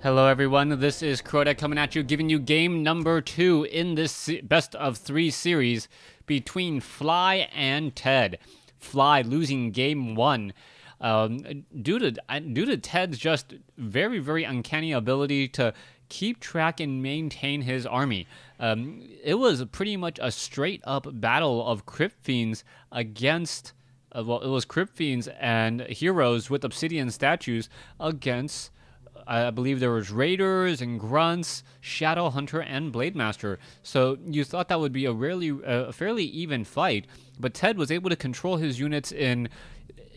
Hello everyone, this is Crota coming at you, giving you game number 2 in this best of 3 series between Fly and Ted. Fly losing game 1 due to Ted's just very uncanny ability to keep track and maintain his army. It was pretty much a straight up battle of Crypt Fiends against it was Crypt Fiends and heroes with obsidian statues against, I believe there was Raiders and Grunts, Shadow Hunter, and Blade Master. So you thought that would be a fairly even fight, but Ted was able to control his units in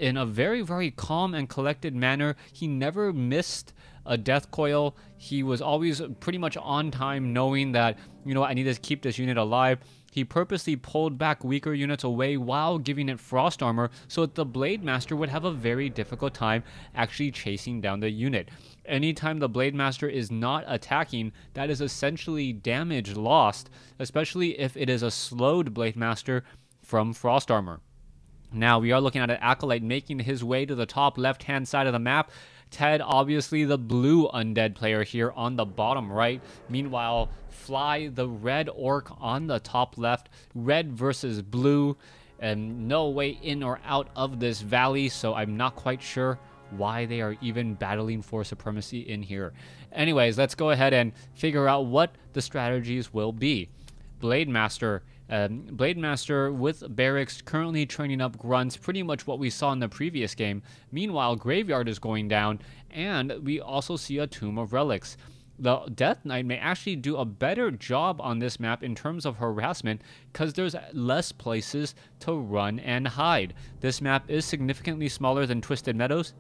a very calm and collected manner. He never missed a death coil. He was always pretty much on time, knowing that, you know, I need to keep this unit alive. He purposely pulled back weaker units away while giving it frost armor so that the Blade Master would have a very difficult time actually chasing down the unit. Anytime the Blade Master is not attacking, that is essentially damage lost, especially if it is a slowed Blade Master from frost armor. Now we are looking at an Acolyte making his way to the top left-hand side of the map. Ted, obviously the blue undead player here on the bottom right. Meanwhile, Fly, the red orc on the top left. Red versus blue, and no way in or out of this valley, so I'm not quite sure why they are even battling for supremacy in here. Anyways, let's go ahead and figure out what the strategies will be. Blade Master with barracks currently training up grunts, pretty much what we saw in the previous game. Meanwhile, Graveyard is going down, and we also see a Tomb of Relics. The Death Knight may actually do a better job on this map in terms of harassment because there's less places to run and hide. This map is significantly smaller than Twisted Meadows,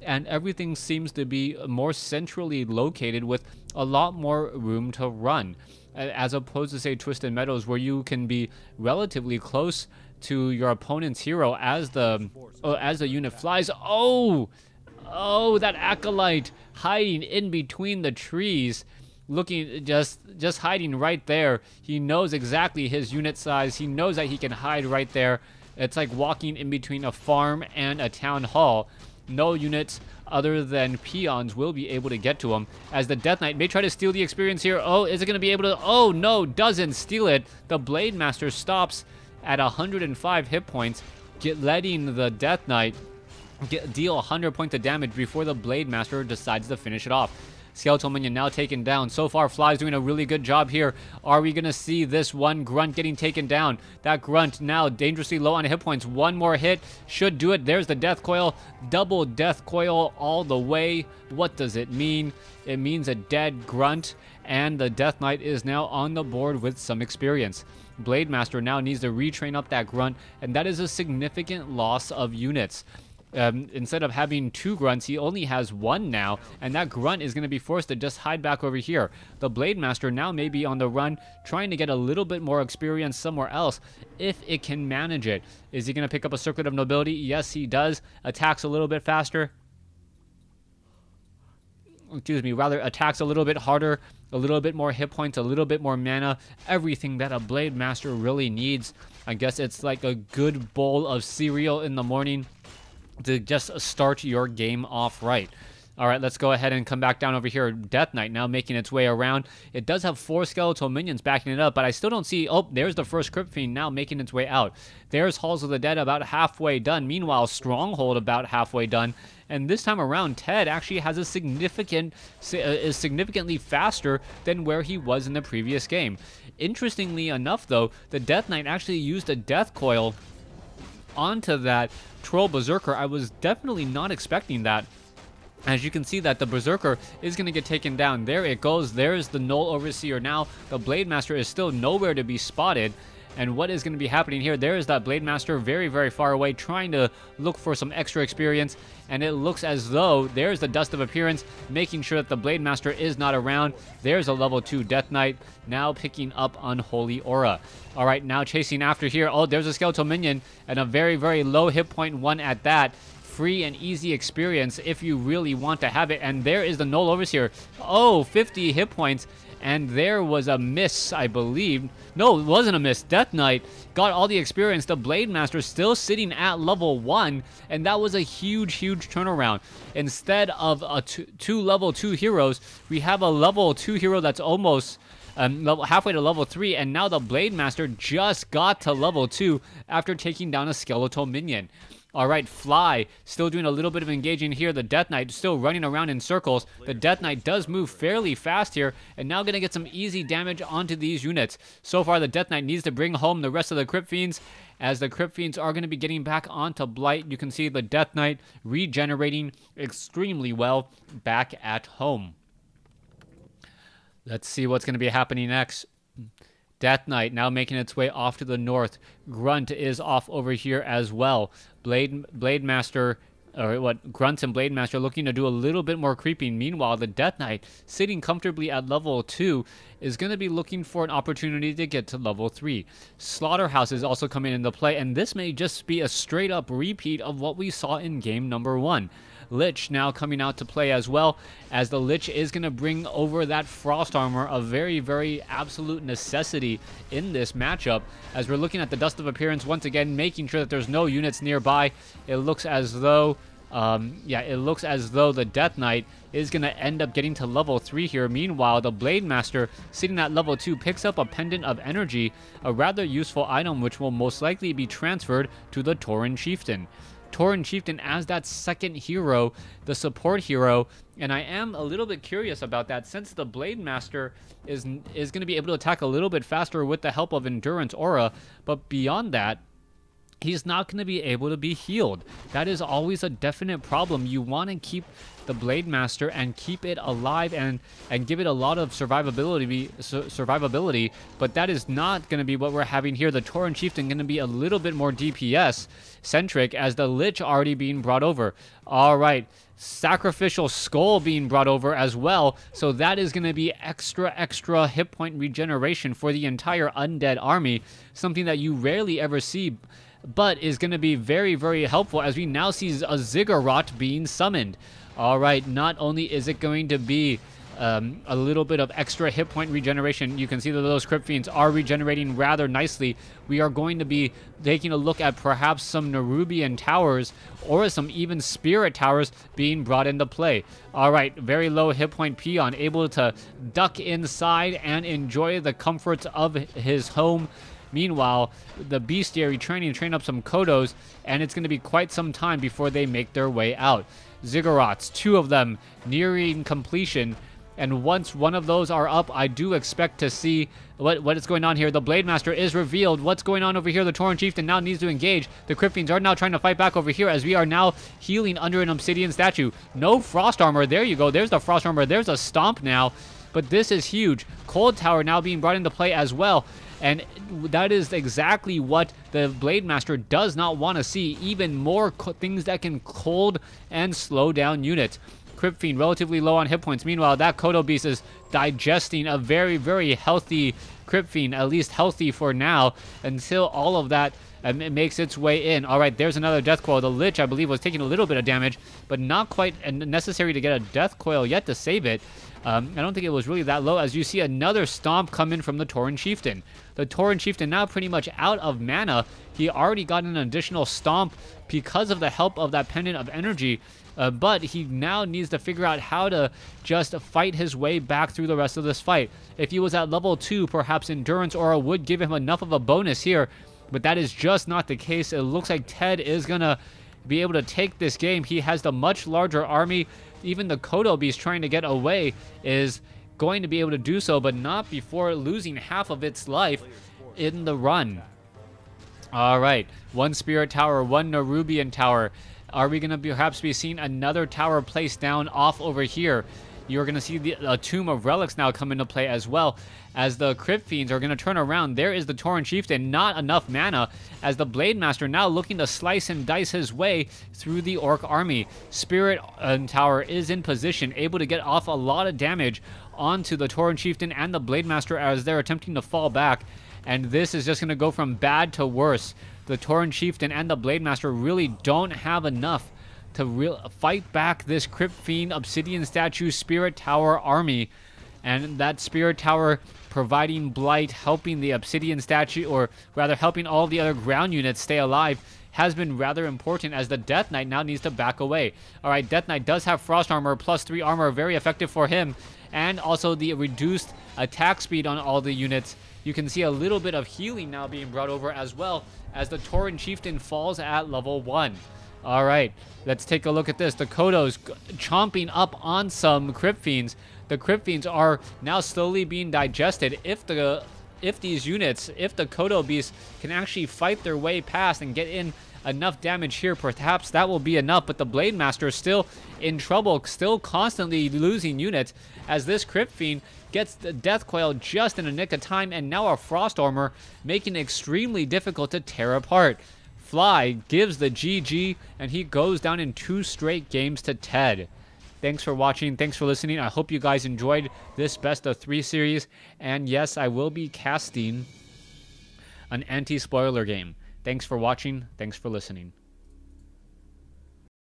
and everything seems to be more centrally located with a lot more room to run, as opposed to, say, Twisted Meadows, where you can be relatively close to your opponent's hero as the unit flies. Oh, that Acolyte hiding in between the trees, looking just hiding right there. He knows exactly his unit size. He knows that he can hide right there. It's like walking in between a farm and a town hall. No units other than peons will be able to get to him, as the Death Knight may try to steal the experience here. Oh, is it going to be able to? Oh, no, doesn't steal it. The Blade Master stops at 105 hit points, letting the Death Knight deal 100 points of damage before the Blade Master decides to finish it off. Skeletal Minion now taken down. So far, Fly's doing a really good job here. Are we going to see this one Grunt getting taken down? That Grunt now dangerously low on hit points. One more hit should do it. There's the Death Coil. Double Death Coil all the way. What does it mean? It means a dead Grunt, and the Death Knight is now on the board with some experience. Blade Master now needs to retrain up that Grunt, and that is a significant loss of units. Instead of having 2 grunts, he only has 1 now, and that grunt is going to be forced to just hide back over here. The Blade Master now may be on the run, trying to get a little bit more experience somewhere else, if it can manage it. Is he going to pick up a Circlet of Nobility? Yes, he does. Attacks a little bit faster. Excuse me, rather attacks a little bit harder, a little bit more hit points, a little bit more mana, everything that a Blade Master really needs. I guess it's like a good bowl of cereal in the morning to just start your game off right. All right, let's go ahead and come back down over here. Death Knight now making its way around. It does have 4 skeletal minions backing it up, but I still don't see... Oh, there's the first Crypt Fiend now making its way out. There's Halls of the Dead about halfway done. Meanwhile, Stronghold about halfway done. And this time around, Ted actually has a is significantly faster than where he was in the previous game. Interestingly enough, though, the Death Knight actually used a Death Coil onto that Troll Berserker. I was definitely not expecting that. As you can see that the Berserker is going to get taken down. There it goes. There's the Null Overseer. Now the Blade Master is still nowhere to be spotted. And what is going to be happening here? There is that Blade Master very far away, trying to look for some extra experience. And it looks as though there's the Dust of Appearance, making sure that the Blade Master is not around. There's a level 2 Death Knight, now picking up Unholy Aura. All right, now chasing after here. Oh, there's a Skeletal Minion, and a very low hit point one at that. Free and easy experience if you really want to have it. And there is the Null Overseer. Oh, 50 hit points. And there was a miss, I believe. No, it wasn't a miss. Death Knight got all the experience. The Blade Master still sitting at level 1, and that was a huge turnaround. Instead of two level 2 heroes, we have a level 2 hero that's almost halfway to level 3, and now the Blade Master just got to level 2 after taking down a skeletal minion. Alright, Fly still doing a little bit of engaging here. The Death Knight still running around in circles. The Death Knight does move fairly fast here, and now going to get some easy damage onto these units. So far, the Death Knight needs to bring home the rest of the Crypt Fiends, as the Crypt Fiends are going to be getting back onto Blight. You can see the Death Knight regenerating extremely well back at home. Let's see what's going to be happening next. Death Knight now making its way off to the north. Grunt is off over here as well. Blade Master, or what, Grunt and Blade Master looking to do a little bit more creeping. Meanwhile, the Death Knight, sitting comfortably at level 2, is going to be looking for an opportunity to get to level 3. Slaughterhouse is also coming into play, and this may just be a straight-up repeat of what we saw in game number 1. Lich now coming out to play as well, as the Lich is going to bring over that Frost Armor, a very absolute necessity in this matchup. As we're looking at the Dust of Appearance once again, making sure that there's no units nearby. It looks as though the Death Knight is going to end up getting to level 3 here. Meanwhile, the Blade Master, sitting at level 2, picks up a Pendant of Energy, a rather useful item which will most likely be transferred to the Tauren Chieftain. Tauren Chieftain as that second hero, the support hero, and I am a little bit curious about that, since the Blade Master is going to be able to attack a little bit faster with the help of Endurance Aura, but beyond that, he's not going to be able to be healed. That is always a definite problem. You want to keep the Blade Master and keep it alive and give it a lot of survivability, but that is not going to be what we're having here. The Tauren Chieftain going to be a little bit more DPS centric, as the Lich already being brought over. All right, Sacrificial Skull being brought over as well, so that is going to be extra hit point regeneration for the entire undead army, something that you rarely ever see, but is going to be very helpful, as we now see a Ziggurat being summoned. All right, not only is it going to be a little bit of extra hit point regeneration, you can see that those Crypt Fiends are regenerating rather nicely. We are going to be taking a look at perhaps some Nerubian towers or some even Spirit towers being brought into play. All right, very low hit point Peon, able to duck inside and enjoy the comforts of his home. Meanwhile, the Bestiary trying to train up some Kodos, and it's going to be quite some time before they make their way out. Ziggurats, 2 of them nearing completion, and once one of those are up, I do expect to see what is going on here. The Blade Master is revealed. What's going on over here? The Tauren Chieftain now needs to engage. The Crypt Fiends are now trying to fight back over here, as we are now healing under an Obsidian statue. No Frost Armor. There you go. There's the Frost Armor. There's a Stomp now, but this is huge. Cold Tower now being brought into play as well. And that is exactly what the Blade Master does not want to see. Even more things that can cold and slow down units. Crypt Fiend relatively low on hit points. Meanwhile, that Kodo Beast is digesting a very healthy Crypt Fiend, at least healthy for now, until all of that makes its way in. All right, there's another Death Coil. The Lich, I believe, was taking a little bit of damage, but not quite necessary to get a Death Coil yet to save it. I don't think it was really that low, as you see another Stomp come in from the Tauren Chieftain. The Tauren Chieftain now pretty much out of mana. He already got an additional Stomp because of the help of that Pendant of Energy, but he now needs to figure out how to just fight his way back through the rest of this fight. If he was at level 2, perhaps Endurance Aura would give him enough of a bonus here, but that is just not the case. It looks like Ted is going to be able to take this game. He has the much larger army. Even the Kodo Beast trying to get away is going to be able to do so, but not before losing half of its life in the run. All right, 1 Spirit Tower, 1 Nerubian Tower. Are we going to perhaps be seeing another tower placed down off over here? You're going to see the Tomb of Relics now come into play as well, as the Crypt Fiends are going to turn around. There is the Tauren Chieftain, not enough mana, as the Blade Master now looking to slice and dice his way through the Orc army. Spirit Tower is in position, able to get off a lot of damage onto the Tauren Chieftain and the Blade Master as they're attempting to fall back, and this is just going to go from bad to worse. The Tauren Chieftain and the Blade Master really don't have enough to fight back this Crypt Fiend, Obsidian Statue, Spirit Tower army. And that Spirit Tower providing blight, helping the Obsidian statue, or rather helping all the other ground units stay alive, has been rather important, as the Death Knight now needs to back away. Alright, Death Knight does have Frost Armor, +3 armor, very effective for him. And also the reduced attack speed on all the units. You can see a little bit of healing now being brought over, as well as the Tauren Chieftain falls at level 1. Alright, let's take a look at this. The Kodos chomping up on some Crypt Fiends. The Crypt Fiends are now slowly being digested. If these units, if the Kodo Beasts can actually fight their way past and get in enough damage here, perhaps that will be enough. But the Blade Master is still in trouble, still constantly losing units, as this Crypt Fiend gets the Death Coil just in a nick of time, and now a Frost Armor, making it extremely difficult to tear apart. Fly gives the GG, and he goes down in 2 straight games to Ted. Thanks for watching. Thanks for listening. I hope you guys enjoyed this best of 3 series. And yes, I will be casting an anti-spoiler game. Thanks for watching. Thanks for listening.